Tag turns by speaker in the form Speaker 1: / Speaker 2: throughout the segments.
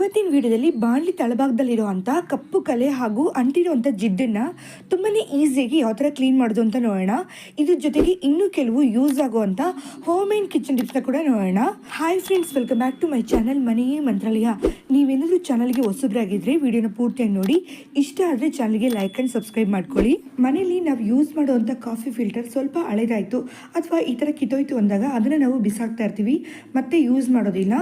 Speaker 1: ಇವತ್ತಿನ ವಿಡಿಯೋದಲ್ಲಿ ಬಾಣಲಿ ತಳಭಾಗದಲ್ಲಿರುವಂಥ ಕಪ್ಪು ಕಲೆ ಹಾಗೂ ಅಂಟಿರುವಂಥ ಜಿಡ್ಡನ್ನು ತುಂಬಾ ಈಸಿಯಾಗಿ ಯಾವ ಥರ ಕ್ಲೀನ್ ಮಾಡೋದು ಅಂತ ನೋಡೋಣ. ಇದ್ರ ಜೊತೆಗೆ ಇನ್ನೂ ಕೆಲವು ಯೂಸ್ ಆಗುವಂಥ ಹೋಮ್ ಮೇಡ್ ಕಿಚನ್ ಟಿಪ್ಸ್ನ ಕೂಡ ನೋಡೋಣ. Hi friends, welcome back to my channel Maneye Mantralaya. ನೀವೇನಾದರೂ ಚಾನಲ್ಗೆ ಹೊಸಬ್ರಾಗಿದ್ದರೆ ವಿಡಿಯೋನ ಪೂರ್ತಿಯಾಗಿ ನೋಡಿ. ಇಷ್ಟ ಆದರೆ ಚಾನಲ್ಗೆ ಲೈಕ್ ಆ್ಯಂಡ್ ಸಬ್ಸ್ಕ್ರೈಬ್ ಮಾಡ್ಕೊಳ್ಳಿ. ಮನೇಲಿ ನಾವು ಯೂಸ್ ಮಾಡುವಂಥ ಕಾಫಿ ಫಿಲ್ಟರ್ ಸ್ವಲ್ಪ ಹಳೇದಾಯಿತು ಅಥವಾ ಈ ಥರ ಕಿತ್ತೋಯ್ತು ಅಂದಾಗ ಅದನ್ನು ನಾವು ಬಿಸಾಕ್ತಾ ಇರ್ತೀವಿ, ಮತ್ತೆ ಯೂಸ್ ಮಾಡೋದಿಲ್ಲ.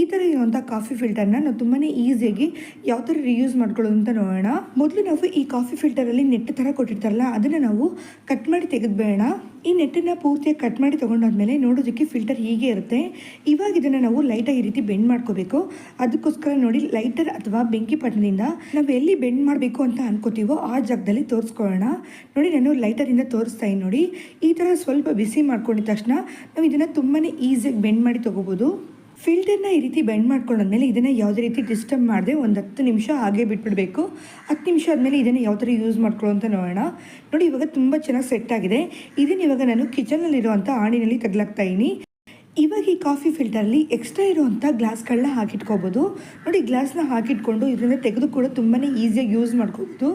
Speaker 1: ಈ ಥರ ಇರುವಂಥ ಕಾಫಿ ಫಿಲ್ಟರ್ನ ನಾವು ತುಂಬಾ ಈಸಿಯಾಗಿ ಯಾವ ಥರ ರಿಯೂಸ್ ಮಾಡ್ಕೊಳ್ಳೋದು ಅಂತ ನೋಡೋಣ. ಮೊದಲು ನಾವು ಈ ಕಾಫಿ ಫಿಲ್ಟರಲ್ಲಿ ನೆಟ್ ಥರ ಕೊಟ್ಟಿರ್ತಾರಲ್ಲ, ಅದನ್ನು ನಾವು ಕಟ್ ಮಾಡಿ ತೆಗೆದುಬೇಡ. ಈ ನೆಟ್ಟನ್ನು ಪೂರ್ತಿಯಾಗಿ ಕಟ್ ಮಾಡಿ ತೊಗೊಂಡಾದ್ಮೇಲೆ ನೋಡೋದಕ್ಕೆ ಫಿಲ್ಟರ್ ಹೀಗೆ ಇರುತ್ತೆ. ಇವಾಗ ಇದನ್ನು ನಾವು ಲೈಟಾಗಿ ಈ ರೀತಿ ಬೆಂಡ್ ಮಾಡ್ಕೋಬೇಕು. ಅದಕ್ಕೋಸ್ಕರ ನೋಡಿ, ಲೈಟರ್ ಅಥವಾ ಬೆಂಕಿ ಪಟ್ಟಣದಿಂದ ನಾವು ಎಲ್ಲಿ ಬೆಂಡ್ ಮಾಡಬೇಕು ಅಂತ ಅನ್ಕೋತೀವೋ ಆ ಜಾಗದಲ್ಲಿ ತೋರಿಸ್ಕೊಳ್ಳೋಣ. ನೋಡಿ, ನಾನು ಲೈಟರಿಂದ ತೋರಿಸ್ತಾ ಇದ್ದೀನಿ. ನೋಡಿ, ಈ ಥರ ಸ್ವಲ್ಪ ಬಿಸಿ ಮಾಡ್ಕೊಂಡಿದ ತಕ್ಷಣ ನಾವು ಇದನ್ನು ತುಂಬಾ ಈಸಿಯಾಗಿ ಬೆಂಡ್ ಮಾಡಿ ತೊಗೋಬೋದು. ಫಿಲ್ಟರ್ನ ಈ ರೀತಿ ಬೆಂಡ್ ಮಾಡ್ಕೊಂಡಾದ್ಮೇಲೆ ಇದನ್ನು ಯಾವುದೇ ರೀತಿ ಡಿಸ್ಟರ್ಬ್ ಮಾಡದೆ ಒಂದು 10 ನಿಮಿಷ ಹಾಗೆ ಬಿಟ್ಬಿಡಬೇಕು. 10 ನಿಮಿಷ ಆದಮೇಲೆ ಇದನ್ನು ಯಾವ ಥರ ಯೂಸ್ ಮಾಡ್ಕೊಳ್ಳೋ ಅಂತ ನೋಡೋಣ. ನೋಡಿ, ಇವಾಗ ತುಂಬ ಚೆನ್ನಾಗಿ ಸೆಟ್ ಆಗಿದೆ. ಇದನ್ನು ಇವಾಗ ನಾನು ಕಿಚನಲ್ಲಿರುವಂಥ ಆಣಿನಲ್ಲಿ ತಗ್ಲಾಕ್ತಾ ಇದ್ದೀನಿ. ಇವಾಗ ಈ ಕಾಫಿ ಫಿಲ್ಟರ್ಲಿ ಎಕ್ಸ್ಟ್ರಾ ಇರುವಂಥ ಗ್ಲಾಸ್ಗಳನ್ನ ಹಾಕಿಟ್ಕೋಬೋದು. ನೋಡಿ, ಗ್ಲಾಸ್ನ ಹಾಕಿಟ್ಕೊಂಡು ಇದರಿಂದ ತೆಗೆದು ಕೂಡ ತುಂಬಾ ಈಸಿಯಾಗಿ ಯೂಸ್ ಮಾಡ್ಕೋಬೋದು.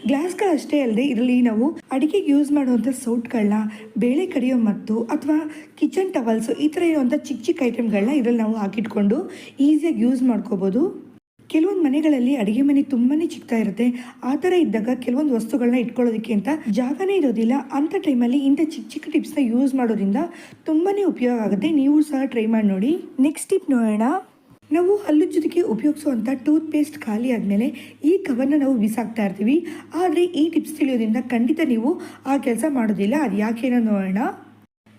Speaker 1: ಗ್ಲಾಸ್ಗಳಷ್ಟೇ ಅಲ್ಲದೆ ಇದರಲ್ಲಿ ನಾವು ಅಡಿಗೆಗೆ ಯೂಸ್ ಮಾಡುವಂಥ ಸೌಟ್ಗಳನ್ನ, ಬೇಳೆ ಕಡಿಯೋ ಮತ್ತು ಅಥವಾ ಕಿಚನ್ ಟವಲ್ಸು, ಈ ಥರ ಇರುವಂಥ ಚಿಕ್ಕ ಚಿಕ್ಕ ಐಟಮ್ಗಳನ್ನ ಇದರಲ್ಲಿ ನಾವು ಹಾಕಿಟ್ಕೊಂಡು ಈಸಿಯಾಗಿ ಯೂಸ್ ಮಾಡ್ಕೋಬೋದು. ಕೆಲವೊಂದು ಮನೆಗಳಲ್ಲಿ ಅಡುಗೆ ಮನೆ ತುಂಬಾ ಚಿಕ್ತಾ ಇರುತ್ತೆ. ಆ ಥರ ಇದ್ದಾಗ ಕೆಲವೊಂದು ವಸ್ತುಗಳನ್ನ ಇಟ್ಕೊಳ್ಳೋದಕ್ಕೆ ಅಂತ ಜಾಗನೇ ಇರೋದಿಲ್ಲ. ಅಂಥ ಟೈಮಲ್ಲಿ ಇಂಥ ಚಿಕ್ಕ ಚಿಕ್ಕ ಟಿಪ್ಸ್ನ ಯೂಸ್ ಮಾಡೋದ್ರಿಂದ ತುಂಬಾ ಉಪಯೋಗ ಆಗುತ್ತೆ. ನೀವು ಸಹ ಟ್ರೈ ಮಾಡಿ ನೋಡಿ. ನೆಕ್ಸ್ಟ್ ಟಿಪ್ ನೋಡೋಣ. ನಾವು ಹಲ್ಲು ಜೊತೆಗೆ ಉಪಯೋಗಿಸುವಂಥ ಟೂತ್ ಪೇಸ್ಟ್ ಖಾಲಿ ಆದಮೇಲೆ ಈ ಕವರ್ನ ನಾವು ಬಿಸಾಕ್ತಾ ಇರ್ತೀವಿ. ಆದರೆ ಈ ಟಿಪ್ಸ್ ತಿಳಿಯೋದ್ರಿಂದ ಖಂಡಿತ ನೀವು ಆ ಕೆಲಸ ಮಾಡೋದಿಲ್ಲ. ಅದು ಯಾಕೇನೋ ನೋಡೋಣ.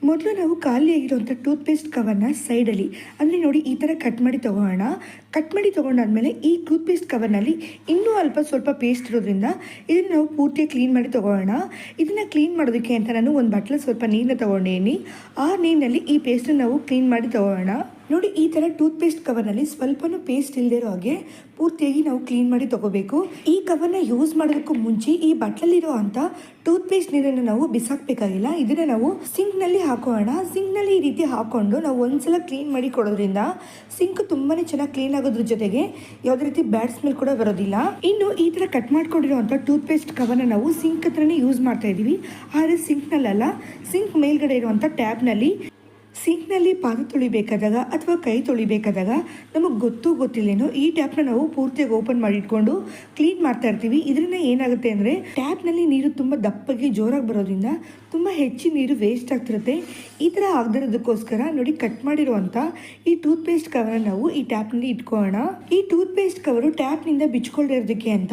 Speaker 1: ಮೊದಲು ನಾವು ಖಾಲಿಯಾಗಿರುವಂಥ ಟೂತ್ ಪೇಸ್ಟ್ ಕವರ್ನ ಸೈಡಲ್ಲಿ, ಅಂದರೆ ನೋಡಿ, ಈ ಥರ ಕಟ್ ಮಾಡಿ ತೊಗೊಳ್ಳೋಣ. ಕಟ್ ಮಾಡಿ ತೊಗೊಂಡಾದ್ಮೇಲೆ ಈ ಟೂತ್ ಪೇಸ್ಟ್ ಕವರ್ನಲ್ಲಿ ಇನ್ನೂ ಸ್ವಲ್ಪ ಪೇಸ್ಟ್ ಇರೋದ್ರಿಂದ ಇದನ್ನು ನಾವು ಪೂರ್ತಿಯಾಗಿ ಕ್ಲೀನ್ ಮಾಡಿ ತೊಗೊಳ್ಳೋಣ. ಇದನ್ನು ಕ್ಲೀನ್ ಮಾಡೋದಕ್ಕೆ ಅಂತ ನಾನು ಒಂದು ಬಟ್ಲ ಸ್ವಲ್ಪ ನೀರನ್ನ ತೊಗೊಂಡೇನಿ. ಆ ನೀರಿನಲ್ಲಿ ಈ ಪೇಸ್ಟನ್ನು ನಾವು ಕ್ಲೀನ್ ಮಾಡಿ ತೊಗೊಳ್ಳೋಣ. ನೋಡಿ, ಈ ಥರ ಟೂತ್ ಪೇಸ್ಟ್ ಕವರ್ನಲ್ಲಿ ಸ್ವಲ್ಪನೂ ಪೇಸ್ಟ್ ಇಲ್ಲದೆ ಇರೋ ಹಾಗೆ ಪೂರ್ತಿಯಾಗಿ ನಾವು ಕ್ಲೀನ್ ಮಾಡಿ ತೊಗೋಬೇಕು. ಈ ಕವರ್ನ ಯೂಸ್ ಮಾಡೋದಕ್ಕೂ ಮುಂಚೆ ಈ ಬಟ್ಲಲ್ಲಿರೋ ಅಂಥ ಟೂತ್ ಪೇಸ್ಟ್ ನೀರನ್ನು ನಾವು ಬಿಸಾಕಬೇಕಾಗಿಲ್ಲ. ಇದನ್ನು ನಾವು ಸಿಂಕ್ನಲ್ಲಿ ಹಾಕೋಣ. ಸಿಂಕ್ನಲ್ಲಿ ಈ ರೀತಿ ಹಾಕ್ಕೊಂಡು ನಾವು ಒಂದ್ಸಲ ಕ್ಲೀನ್ ಮಾಡಿ ಕೊಡೋದ್ರಿಂದ ಸಿಂಕ್ ತುಂಬಾ ಚೆನ್ನಾಗಿ ಕ್ಲೀನ್ ಆಗೋದ್ರ ಜೊತೆಗೆ ಯಾವುದೇ ರೀತಿ ಬ್ಯಾಡ್ ಸ್ಮೆಲ್ ಕೂಡ ಬರೋದಿಲ್ಲ. ಇನ್ನು ಈ ಥರ ಕಟ್ ಮಾಡ್ಕೊಂಡಿರೋವಂಥ ಟೂತ್ ಪೇಸ್ಟ್ ಕವರ್ನ ನಾವು ಸಿಂಕ್ ಹತ್ರನೇ ಯೂಸ್ ಮಾಡ್ತಾ ಇದ್ದೀವಿ. ಆದರೆ ಸಿಂಕ್ನಲ್ಲ, ಸಿಂಕ್ ಮೇಲ್ಗಡೆ ಇರುವಂಥ ಟ್ಯಾಬ್ನಲ್ಲಿ, ಸಿಂಕ್ನಲ್ಲಿ ಪಾದ ತೊಳಿಬೇಕಾದಾಗ ಅಥವಾ ಕೈ ತೊಳಿಬೇಕಾದಾಗ ನಮಗೆ ಗೊತ್ತಿಲ್ಲೇನೋ ಈ ಟ್ಯಾಪ್ನ ನಾವು ಪೂರ್ತಿಯಾಗಿ ಓಪನ್ ಮಾಡಿ ಇಟ್ಕೊಂಡು ಕ್ಲೀನ್ ಮಾಡ್ತಾ ಇರ್ತೀವಿ. ಇದರಿಂದ ಏನಾಗುತ್ತೆ ಅಂದರೆ ಟ್ಯಾಪ್ನಲ್ಲಿ ನೀರು ತುಂಬ ದಪ್ಪಗೆ ಜೋರಾಗಿ ಬರೋದ್ರಿಂದ ತುಂಬ ಹೆಚ್ಚಿನ ನೀರು ವೇಸ್ಟ್ ಆಗ್ತಿರುತ್ತೆ. ಈ ಥರ ಆಗದಿರೋದಕ್ಕೋಸ್ಕರ ನೋಡಿ, ಕಟ್ ಮಾಡಿರುವಂಥ ಈ ಟೂತ್ ಪೇಸ್ಟ್ ಕವರ್ ನಾವು ಈ ಟ್ಯಾಪ್ನಲ್ಲಿ ಇಟ್ಕೊಳ್ಳೋಣ. ಈ ಟೂತ್ ಪೇಸ್ಟ್ ಕವರು ಟ್ಯಾಪ್ನಿಂದ ಬಿಚ್ಕೊಳ್ಳಿರೋದಕ್ಕೆ ಅಂತ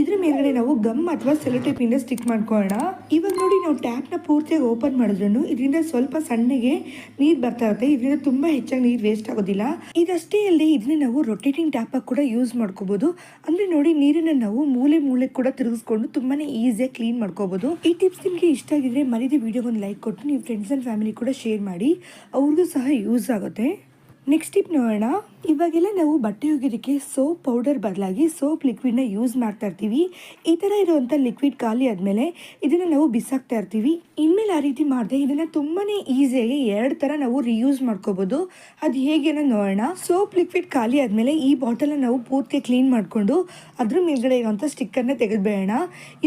Speaker 1: ಇದ್ರ ಮೇಲ್ಗಡೆ ನಾವು ಗಮ್ ಅಥವಾ ಸೆಲೋಟೇಪಿಂದ ಸ್ಟಿಕ್ ಮಾಡ್ಕೊಳ್ಳೋಣ. ಇವಾಗ ನೋಡಿ, ನಾವು ಟ್ಯಾಪ್ನ ಪೂರ್ತಿಯಾಗಿ ಓಪನ್ ಮಾಡಿದ್ರು ಇದರಿಂದ ಸ್ವಲ್ಪ ಸಣ್ಣಗೆ ನೀರು ಬರ್ತಾ ಇರುತ್ತೆ. ಇದರಿಂದ ತುಂಬ ಹೆಚ್ಚಾಗಿ ನೀರು ವೇಸ್ಟ್ ಆಗೋದಿಲ್ಲ. ಇದಷ್ಟೇ ಅಲ್ಲದೆ ಇದನ್ನ ನಾವು ರೊಟೇಟಿಂಗ್ ಟ್ಯಾಪ್ ಕೂಡ ಯೂಸ್ ಮಾಡ್ಕೋಬಹುದು. ಅಂದ್ರೆ ನೋಡಿ, ನೀರನ್ನ ನಾವು ಮೂಲೆ ಕೂಡ ತಿರುಗಿಸ್ಕೊಂಡು ತುಂಬಾನೇ ಈಸಿಯಾಗಿ ಕ್ಲೀನ್ ಮಾಡ್ಕೋಬಹುದು. ಈ ಟಿಪ್ಸ್ ನಿಮಗೆ ಇಷ್ಟ ಆಗಿದ್ರೆ ಮರಿದೇ ವಿಡಿಯೋಗೊಂದು ಲೈಕ್ ಕೊಟ್ಟು ನೀವು ಫ್ರೆಂಡ್ಸ್ ಅಂಡ್ ಫ್ಯಾಮಿಲಿ ಕೂಡ ಶೇರ್ ಮಾಡಿ, ಅವ್ರಿಗೂ ಸಹ ಯೂಸ್ ಆಗುತ್ತೆ. ನೆಕ್ಸ್ಟ್ ಟಿಪ್ ನೋಡೋಣ. ಇವಾಗೆಲ್ಲ ನಾವು ಬಟ್ಟೆ ಒಗೆಯೋದಕ್ಕೆ ಸೋಪ್ ಪೌಡರ್ ಬದಲಾಗಿ ಸೋಪ್ ಲಿಕ್ವಿಡ್ನ ಯೂಸ್ ಮಾಡ್ತಾ ಇರ್ತೀವಿ. ಈ ಥರ ಇರುವಂಥ ಲಿಕ್ವಿಡ್ ಖಾಲಿ ಆದಮೇಲೆ ಇದನ್ನು ನಾವು ಬಿಸಾಕ್ತಾ ಇರ್ತೀವಿ. ಇನ್ಮೇಲೆ ಆ ರೀತಿ ಮಾಡದೆ ಇದನ್ನು ತುಂಬಾ ಈಸಿಯಾಗಿ 2 ಥರ ನಾವು ರಿಯೂಸ್ ಮಾಡ್ಕೋಬೋದು. ಅದು ಹೇಗೆ ಅನ್ನೋದು ನೋಡೋಣ. ಸೋಪ್ ಲಿಕ್ವಿಡ್ ಖಾಲಿ ಆದಮೇಲೆ ಈ ಬಾಟಲ್ನ ನಾವು ಪೂರ್ತಿ ಕ್ಲೀನ್ ಮಾಡಿಕೊಂಡು ಅದ್ರ ಮೇಲ್ಗಡೆ ಇರುವಂಥ ಸ್ಟಿಕ್ಕರ್ನ ತೆಗೆದುಬೇಡ.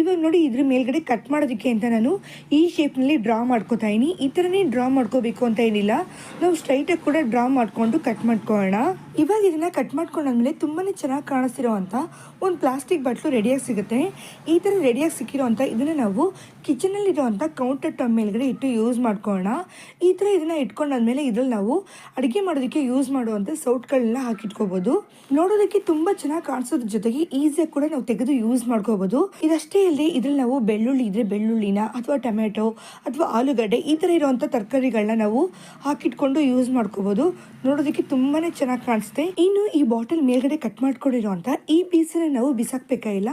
Speaker 1: ಇವಾಗ ನೋಡಿ, ಇದ್ರ ಮೇಲ್ಗಡೆ ಕಟ್ ಮಾಡೋದಕ್ಕೆ ಅಂತ ನಾನು ಈ ಶೇಪ್ನಲ್ಲಿ ಡ್ರಾ ಮಾಡ್ಕೋತಾ ಇದ್ದೀನಿ. ಈ ಥರನೇ ಡ್ರಾ ಮಾಡ್ಕೋಬೇಕು ಅಂತ ಏನಿಲ್ಲ, ನಾವು ಸ್ಟ್ರೈಟಾಗಿ ಕೂಡ ಡ್ರಾ ಮಾಡ್ಕೊಂಡು ಕಟ್ ಮಾಡ್ಕೊಳ್ಳೋಣ. ಇವಾಗ ಇದನ್ನ ಕಟ್ ಮಾಡ್ಕೊಂಡಾದ್ಮೇಲೆ ತುಂಬಾ ಚೆನ್ನಾಗಿ ಕಾಣಿಸ್ತಿರೋವಂಥ ಒಂದು ಪ್ಲಾಸ್ಟಿಕ್ ಬಾಟ್ಲು ರೆಡಿಯಾಗಿ ಸಿಗುತ್ತೆ. ಈ ಥರ ರೆಡಿಯಾಗಿ ಸಿಕ್ಕಿರೋವಂಥ ಇದನ್ನು ನಾವು ಕಿಚನಲ್ಲಿರುವಂಥ ಕೌಂಟರ್ ಟಾಪ್ ಮೇಲ್ಗಡೆ ಇಟ್ಟು ಯೂಸ್ ಮಾಡ್ಕೊಳ್ಳೋಣ. ಈ ಥರ ಇದನ್ನು ಇಟ್ಕೊಂಡಾದ್ಮೇಲೆ ಇದ್ರಲ್ಲಿ ನಾವು ಅಡುಗೆ ಮಾಡೋದಕ್ಕೆ ಯೂಸ್ ಮಾಡುವಂಥ ಸೌಟ್ಗಳನ್ನ ಹಾಕಿಟ್ಕೋಬೋದು. ನೋಡೋದಕ್ಕೆ ತುಂಬ ಚೆನ್ನಾಗಿ ಕಾಣಿಸೋದ್ರ ಜೊತೆಗೆ ಈಸಿಯಾಗಿ ಕೂಡ ನಾವು ತೆಗೆದು ಯೂಸ್ ಮಾಡ್ಕೋಬೋದು. ಇದಷ್ಟೇ ಅಲ್ಲದೆ ಇದ್ರಲ್ಲಿ ನಾವು ಬೆಳ್ಳುಳ್ಳಿ ಇದ್ರೆ ಬೆಳ್ಳುಳ್ಳಿನ ಅಥವಾ ಟೊಮೆಟೊ ಅಥವಾ ಆಲೂಗಡ್ಡೆ ಈ ಥರ ಇರುವಂಥ ತರಕಾರಿಗಳನ್ನ ನಾವು ಹಾಕಿಟ್ಕೊಂಡು ಯೂಸ್ ಮಾಡ್ಕೋಬೋದು. ನೋಡೋದಕ್ಕೆ ತುಂಬಾ ಚೆನ್ನಾಗಿ ಕಾಣಿಸುತ್ತೆ. ಇನ್ನು ಈ ಬಾಟಲ್ ಮೇಲ್ಗಡೆ ಕಟ್ ಮಾಡ್ಕೊಂಡಿರುವಂಥ ಈ ಪೀಸನ್ನ ನಾವು ಬಿಸಾಕಬೇಕಾಗಿಲ್ಲ.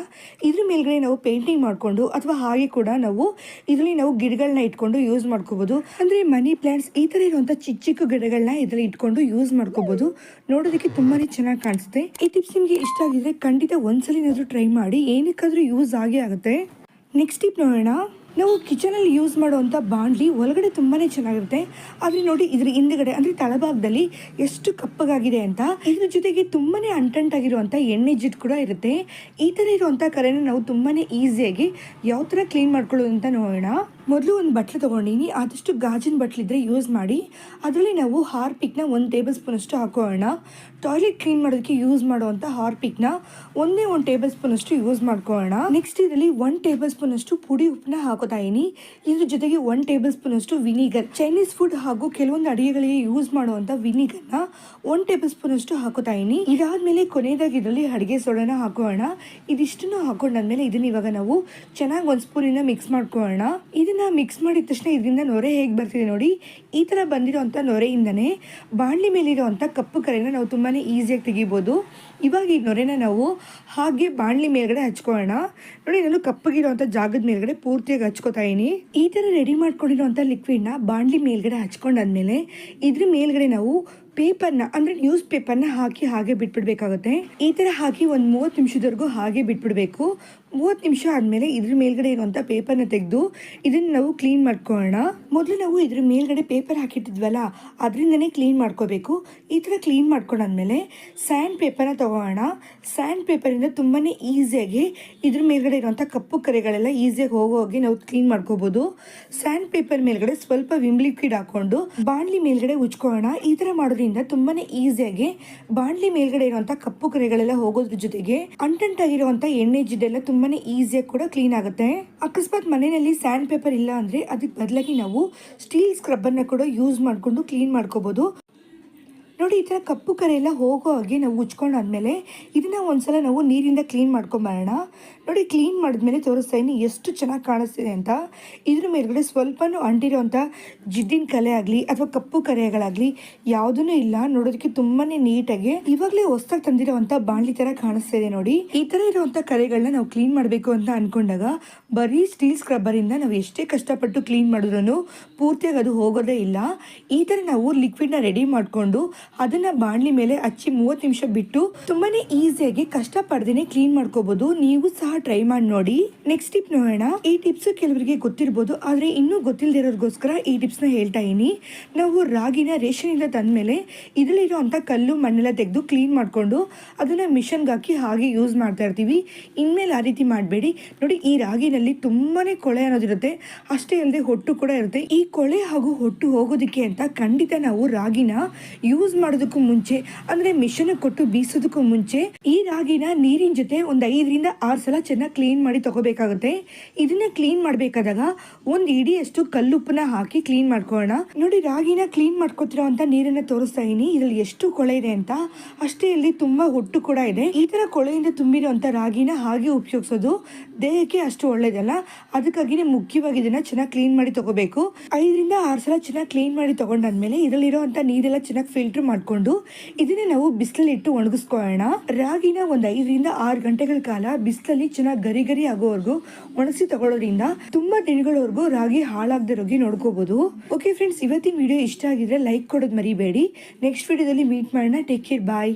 Speaker 1: ಇದ್ರ ಮೇಲ್ಗಡೆ ನಾವು ಪೇಂಟಿಂಗ್ ಮಾಡಿಕೊಂಡು ಅಥವಾ ಹಾಗೆ ಕೂಡ ನಾವು ಇದರಲ್ಲಿ ನಾವು ಗಿಡಗಳನ್ನ ಇಟ್ಕೊಂಡು ಯೂಸ್ ಮಾಡ್ಕೋಬಹುದು. ಅಂದ್ರೆ ಮನಿ ಪ್ಲಾಂಟ್ಸ್ ಈ ತರ ಇರುವಂತ ಚಿಕ್ಕ ಚಿಕ್ಕ ಗಿಡಗಳನ್ನ ಇದರಲ್ಲಿ ಇಟ್ಕೊಂಡು ಯೂಸ್ ಮಾಡ್ಕೋಬಹುದು. ನೋಡೋದಕ್ಕೆ ತುಂಬಾನೇ ಚೆನ್ನಾಗಿ ಕಾಣಿಸುತ್ತೆ. ಈ ಟಿಪ್ಸ್ ನಿಮಗೆ ಇಷ್ಟ ಆಗಿದ್ರೆ ಖಂಡಿತ ಒಂದ್ಸಲಿನಾದ್ರೂ ಟ್ರೈ ಮಾಡಿ, ಏನಕ್ಕಾದ್ರೂ ಯೂಸ್ ಆಗೇ ಆಗುತ್ತೆ. ನೆಕ್ಸ್ಟ್ ಟಿಪ್ ನೋಡೋಣ. ನಾವು ಕಿಚನಲ್ಲಿ ಯೂಸ್ ಮಾಡುವಂಥ ಬಾಣಲಿ ಒಳಗಡೆ ತುಂಬಾ ಚೆನ್ನಾಗಿರುತ್ತೆ, ಆದರೆ ನೋಡಿ ಇದ್ರ ಹಿಂದ್ಗಡೆ ಅಂದರೆ ತಳಭಾಗದಲ್ಲಿ ಎಷ್ಟು ಕಪ್ಪಗಾಗಿದೆ ಅಂತ. ಇದ್ರ ಜೊತೆಗೆ ತುಂಬಾ ಅಂಟಂಟಾಗಿರುವಂಥ ಎಣ್ಣೆ ಜಿಡ್ ಕೂಡ ಇರುತ್ತೆ. ಈ ಥರ ಇರುವಂಥ ಕರೆನ ನಾವು ತುಂಬಾ ಈಸಿಯಾಗಿ ಯಾವ ಥರ ಕ್ಲೀನ್ ಮಾಡ್ಕೊಳ್ಳೋದು ಅಂತ ನೋಡೋಣ. ಮೊದಲು ಒಂದು ಬಟ್ಲು ತೊಗೊಂಡಿನಿ, ಆದಷ್ಟು ಗಾಜಿನ ಬಟ್ಲಿದ್ರೆ ಯೂಸ್ ಮಾಡಿ. ಅದರಲ್ಲಿ ನಾವು ಹಾರ್ಪಿಕ್ನ 1 ಟೇಬಲ್ ಸ್ಪೂನಷ್ಟು ಹಾಕೋಣ. ಟಾಯ್ಲೆಟ್ ಕ್ಲೀನ್ ಮಾಡೋದಕ್ಕೆ ಯೂಸ್ ಮಾಡುವಂಥ ಹಾರ್ಪಿಕ್ನ 1 ಟೇಬಲ್ ಸ್ಪೂನಷ್ಟು ಯೂಸ್ ಮಾಡ್ಕೊಳ್ಳೋಣ. ನೆಕ್ಸ್ಟ್ ಇದರಲ್ಲಿ 1 ಟೇಬಲ್ ಸ್ಪೂನಷ್ಟು ಪುಡಿ ಉಪ್ಪನ್ನ ಹಾಕೋತಾ ಇದೀನಿ. ಇದ್ರ ಜೊತೆಗೆ 1 ಟೇಬಲ್ ಸ್ಪೂನಷ್ಟು ವಿನಿಗರ್, ಚೈನೀಸ್ ಫುಡ್ ಹಾಗೂ ಕೆಲವೊಂದು ಅಡುಗೆಗಳಿಗೆ ಯೂಸ್ ಮಾಡುವಂಥ ವಿನಿಗರ್ನ 1 ಟೇಬಲ್ ಸ್ಪೂನಷ್ಟು ಹಾಕೋತಾ ಇದೀನಿ. ಇದಾದ್ಮೇಲೆ ಕೊನೆಯದಾಗಿ ಇದರಲ್ಲಿ ಅಡುಗೆ ಸೋಡಾನ ಹಾಕೋಣ. ಇದಿಷ್ಟನ್ನು ಹಾಕೊಂಡಾದ್ಮೇಲೆ ಇದನ್ನ ಇವಾಗ ನಾವು ಚೆನ್ನಾಗಿ 1 ಸ್ಪೂನಿಂದ ಮಿಕ್ಸ್ ಮಾಡ್ಕೊಳ್ಳೋಣ. ಇದನ್ನ ಮಿಕ್ಸ್ ಮಾಡಿದ ತಕ್ಷಣ ಇದರಿಂದ ನೊರೆ ಹೇಗೆ ಬರ್ತಿದೆ ನೋಡಿ, ಈ ಥರ ಬಂದಿರೋವಂಥ ನೊರೆಯಿಂದನೇ ಬಾಣಲಿ ಮೇಲಿರೋವಂಥ ಕಪ್ಪು ಕರೆನ ನಾವು ತುಂಬಾ ಈಸಿಯಾಗಿ ತೆಗಿಬೋದು. ಇವಾಗ ಈ ನೊರೆನ ನಾವು ಹಾಗೆ ಬಾಣಲಿ ಮೇಲ್ಗಡೆ ಹಚ್ಕೊಳ್ಳೋಣ. ನೋಡಿ ನಾನು ಕಪ್ಪಗಿರೋವಂಥ ಜಾಗದ ಮೇಲ್ಗಡೆ ಪೂರ್ತಿಯಾಗಿ ಹಚ್ಕೋತಾ ಇದೀನಿ. ಈ ಥರ ರೆಡಿ ಮಾಡ್ಕೊಂಡಿರೋವಂಥ ಲಿಕ್ವಿಡ್ನ ಬಾಣಲಿ ಮೇಲ್ಗಡೆ ಹಚ್ಕೊಂಡಾದ್ಮೇಲೆ ಇದ್ರ ಮೇಲ್ಗಡೆ ನಾವು ಪೇಪರ್ನ ಅಂದರೆ ನ್ಯೂಸ್ ಪೇಪರ್ನ ಹಾಕಿ ಹಾಗೆ ಬಿಟ್ಬಿಡ್ಬೇಕಾಗುತ್ತೆ. ಈ ಥರ ಹಾಕಿ ಒಂದು 30 ನಿಮಿಷದವರೆಗೂ ಹಾಗೆ ಬಿಟ್ಬಿಡಬೇಕು. 30 ನಿಮಿಷ ಆದಮೇಲೆ ಇದ್ರ ಮೇಲ್ಗಡೆ ಇರುವಂಥ ಪೇಪರ್ನ ತೆಗೆದು ಇದನ್ನು ನಾವು ಕ್ಲೀನ್ ಮಾಡ್ಕೊಳ್ಳೋಣ. ಮೊದಲು ನಾವು ಇದ್ರ ಮೇಲ್ಗಡೆ ಪೇಪರ್ ಹಾಕಿಟ್ಟಿದ್ವಲ್ಲ ಅದರಿಂದನೇ ಕ್ಲೀನ್ ಮಾಡ್ಕೋಬೇಕು. ಈ ಥರ ಕ್ಲೀನ್ ಮಾಡ್ಕೊಂಡಾದ್ಮೇಲೆ ಸ್ಯಾಂಡ್ ಪೇಪರ್ನ ತೊಗೊಳ್ಳೋಣ. ಸ್ಯಾಂಡ್ ಪೇಪರಿಂದ ತುಂಬಾ ಈಸಿಯಾಗಿ ಇದ್ರ ಮೇಲ್ಗಡೆ ಇರುವಂಥ ಕಪ್ಪು ಕರೆಗಳೆಲ್ಲ ಈಸಿಯಾಗಿ ಹೋಗಿ ನಾವು ಕ್ಲೀನ್ ಮಾಡ್ಕೋಬೋದು. ಸ್ಯಾಂಡ್ ಪೇಪರ್ ಮೇಲ್ಗಡೆ ಸ್ವಲ್ಪ ವಿಮ್ ಲಿಕ್ವಿಡ್ ಹಾಕ್ಕೊಂಡು ಬಾಣಲಿ ಮೇಲ್ಗಡೆ ಉಜ್ಕೊಳ್ಳೋಣ. ಈ ಥರ ಮಾಡೋದ್ರಿಂದ ತುಂಬಾನೇ ಈಸಿಯಾಗಿ ಬಾಣಲಿ ಮೇಲ್ಗಡೆ ಇರುವಂಥ ಕಪ್ಪು ಕರೆಗಳೆಲ್ಲ ಹೋಗೋದ್ರ ಜೊತೆಗೆ ಅಂಟಂಟಾಗಿರುವಂಥ ಎಣ್ಣೆ ಜಿಡ್ಡೆಲ್ಲ ತುಂಬಾನೇ ಈಸಿಯಾಗಿ ಕೂಡ ಕ್ಲೀನ್ ಆಗುತ್ತೆ. ಅಕಸ್ಮಾತ್ ಮನೆಯಲ್ಲಿ ಸ್ಯಾಂಡ್ ಪೇಪರ್ ಇಲ್ಲ ಅಂದರೆ ಅದಕ್ಕೆ ಬದಲಾಗಿ ನಾವು ಸ್ಟೀಲ್ ಸ್ಕ್ರಬ್ಬರ್ನ ಕೂಡ ಯೂಸ್ ಮಾಡಿಕೊಂಡು ಕ್ಲೀನ್ ಮಾಡ್ಕೋಬೋದು. ನೋಡಿ ಈ ಥರ ಕಪ್ಪು ಕರೆ ಎಲ್ಲ ಹೋಗೋ ಹಾಗೆ ನಾವು ಉಜ್ಕೊಂಡಾದ್ಮೇಲೆ ಇದನ್ನು ಒಂದ್ಸಲ ನಾವು ನೀರಿಂದ ಕ್ಲೀನ್ ಮಾಡ್ಕೊಂಬರೋಣ. ನೋಡಿ ಕ್ಲೀನ್ ಮಾಡಿದ್ಮೇಲೆ ತೋರಿಸ್ತಾ ಇದ್ದೀನಿ ಎಷ್ಟು ಚೆನ್ನಾಗಿ ಕಾಣಿಸ್ತಿದೆ ಅಂತ. ಇದ್ರ ಮೇಲ್ಗಡೆ ಸ್ವಲ್ಪನೂ ಅಂಟಿರೋಂಥ ಜಿಡ್ಡಿನ ಕಲೆ ಆಗಲಿ ಅಥವಾ ಕಪ್ಪು ಕರೆಗಳಾಗಲಿ ಯಾವುದೂ ಇಲ್ಲ. ನೋಡೋದಕ್ಕೆ ತುಂಬಾ ನೀಟಾಗಿ ಇವಾಗಲೇ ಹೊಸದಾಗಿ ತಂದಿರೋವಂಥ ಬಾಣಲಿ ಥರ ಕಾಣಿಸ್ತಾ ಇದೆ ನೋಡಿ. ಈ ಥರ ಇರೋವಂಥ ಕರೆಗಳನ್ನ ನಾವು ಕ್ಲೀನ್ ಮಾಡಬೇಕು ಅಂತ ಅಂದ್ಕೊಂಡಾಗ ಬರೀ ಸ್ಟೀಲ್ ಸ್ಕ್ರಬ್ಬರಿಂದ ನಾವು ಎಷ್ಟೇ ಕಷ್ಟಪಟ್ಟು ಕ್ಲೀನ್ ಮಾಡಿದ್ರೂ ಪೂರ್ತಿಯಾಗಿ ಅದು ಹೋಗೋದೇ ಇಲ್ಲ. ಈ ಥರ ನಾವು ಲಿಕ್ವಿಡ್ನ ರೆಡಿ ಮಾಡಿಕೊಂಡು ಅದನ್ನ ಬಾಣಲಿ ಮೇಲೆ ಹಚ್ಚಿ 30 ನಿಮಿಷ ಬಿಟ್ಟು ತುಂಬಾನೇ ಈಸಿಯಾಗಿ ಕಷ್ಟ ಪಡ್ದೇನೆ ಕ್ಲೀನ್ ಮಾಡ್ಕೋಬಹುದು. ನೀವು ಸಹ ಟ್ರೈ ಮಾಡಿ ನೋಡಿ. ನೆಕ್ಸ್ಟ್ ಟಿಪ್ ನೋಡೋಣ. ಈ ಟಿಪ್ಸ್ ಕೆಲವರಿಗೆ ಗೊತ್ತಿರ್ಬೋದು, ಆದ್ರೆ ಇನ್ನೂ ಗೊತ್ತಿಲ್ಲದಿರೋದಕ್ಕೋಸ್ಕರ ಈ ಟಿಪ್ಸ್ ನ ಹೇಳ್ತಾ ಇದೀನಿ. ನಾವು ರಾಗಿನ ರೇಷನ್ ಇಂದ ತಂದ್ಮೇಲೆ ಇದರಲ್ಲಿರುವಂತ ಕಲ್ಲು ಮಣ್ಣೆಲ್ಲ ತೆಗೆದು ಕ್ಲೀನ್ ಮಾಡ್ಕೊಂಡು ಅದನ್ನ ಮಿಷನ್ಗೆ ಹಾಕಿ ಹಾಗೆ ಯೂಸ್ ಮಾಡ್ತಾ ಇರ್ತೀವಿ. ಇನ್ಮೇಲೆ ಆ ರೀತಿ ಮಾಡಬೇಡಿ. ನೋಡಿ ಈ ರಾಗಿನಲ್ಲಿ ತುಂಬಾನೇ ಕೊಳೆ ಅನ್ನೋದಿರುತ್ತೆ, ಅಷ್ಟೇ ಅಲ್ಲದೆ ಹೊಟ್ಟು ಕೂಡ ಇರುತ್ತೆ. ಈ ಕೊಳೆ ಹಾಗೂ ಹೊಟ್ಟು ಹೋಗೋದಕ್ಕೆ ಅಂತ ಖಂಡಿತ ನಾವು ರಾಗಿನ ಯೂಸ್ ಮಾಡೋದಕ್ಕೂ ಮುಂಚೆ ಅಂದ್ರೆ ಮಿಷನ್ ಕೊಟ್ಟು ಬೀಸೋದಕ್ಕೂ ಮುಂಚೆ ಈ ರಾಗಿನ ನೀರಿನ ಜೊತೆ ಒಂದು 5 ರಿಂದ 6 ಸಲ ಚೆನ್ನಾಗಿ ಕ್ಲೀನ್ ಮಾಡಿ ತಗೋಬೇಕಾಗುತ್ತೆ. ಇದನ್ನ ಕ್ಲೀನ್ ಮಾಡ್ಬೇಕಾದಾಗ ಒಂದು ಇಡಿಯಷ್ಟು ಕಲ್ಲುಪ್ಪನ ಹಾಕಿ ಕ್ಲೀನ್ ಮಾಡ್ಕೊಳ್ಳೋಣ. ನೋಡಿ ರಾಗಿನ ಕ್ಲೀನ್ ಮಾಡ್ಕೊತಿರೋ ಅಂತ ನೀರನ್ನ ತೋರಿಸ್ತಾ ಇದೀನಿ. ಇದ್ರಲ್ಲಿ ಎಷ್ಟು ಕೊಳೆ ಇದೆ ಅಂತ, ಅಷ್ಟೇ ಇಲ್ಲಿ ತುಂಬಾ ಹೊಟ್ಟು ಕೂಡ ಇದೆ. ಈ ತರ ಕೊಳೆಯಿಂದ ತುಂಬಿರುವಂತ ರಾಗಿನ ಹಾಗೆ ಉಪಯೋಗಿಸೋದು ದೇಹಕ್ಕೆ ಅಷ್ಟು ಒಳ್ಳೇದಲ್ಲ. ಅದಕ್ಕಾಗಿನೇ ಮುಖ್ಯವಾಗಿ ಇದನ್ನ ಚೆನ್ನಾಗಿ ಕ್ಲೀನ್ ಮಾಡಿ ತಗೋಬೇಕು. 5 ರಿಂದ 6 ಸಲ ಚೆನ್ನಾಗಿ ಕ್ಲೀನ್ ಮಾಡಿ ತಗೊಂಡಾದ್ಮೇಲೆ ಇದರಲ್ಲಿರುವಂತ ನೀರೆಲ್ಲ ಚೆನ್ನಾಗಿ ಫಿಲ್ಟರ್ ಮಾಡ್ಕೊಂಡು ಇದನ್ನೇ ನಾವು ಬಿಸಿಲಲ್ಲಿ ಇಟ್ಟು ಒಣಗಿಸ್ಕೊಳ್ಳೋಣ. ರಾಗಿನ ಒಂದು 5 ರಿಂದ 6 ಗಂಟೆಗಳ ಕಾಲ ಬಿಸಿಲಲ್ಲಿ ಚೆನ್ನಾಗಿ ಗರಿ ಗರಿ ಆಗೋವರೆಗೂ ಒಣಗಿಸಿ ತಗೊಳ್ಳೋದ್ರಿಂದ ತುಂಬಾ ದಿನಗಳವರೆಗೂ ರಾಗಿ ಹಾಳಾಗದಿರೋಗಿ ನೋಡ್ಕೋಬಹುದು. ಓಕೆ ಫ್ರೆಂಡ್ಸ್, ಇವತ್ತಿನ ವಿಡಿಯೋ ಇಷ್ಟ ಆಗಿದ್ರೆ ಲೈಕ್ ಕೊಡೋದು ಮರಿಬೇಡಿ. ನೆಕ್ಸ್ಟ್ ವಿಡಿಯೋದಲ್ಲಿ ಮೀಟ್ ಮಾಡೋಣ. ಟೇಕ್ ಕೇರ್, ಬಾಯ್.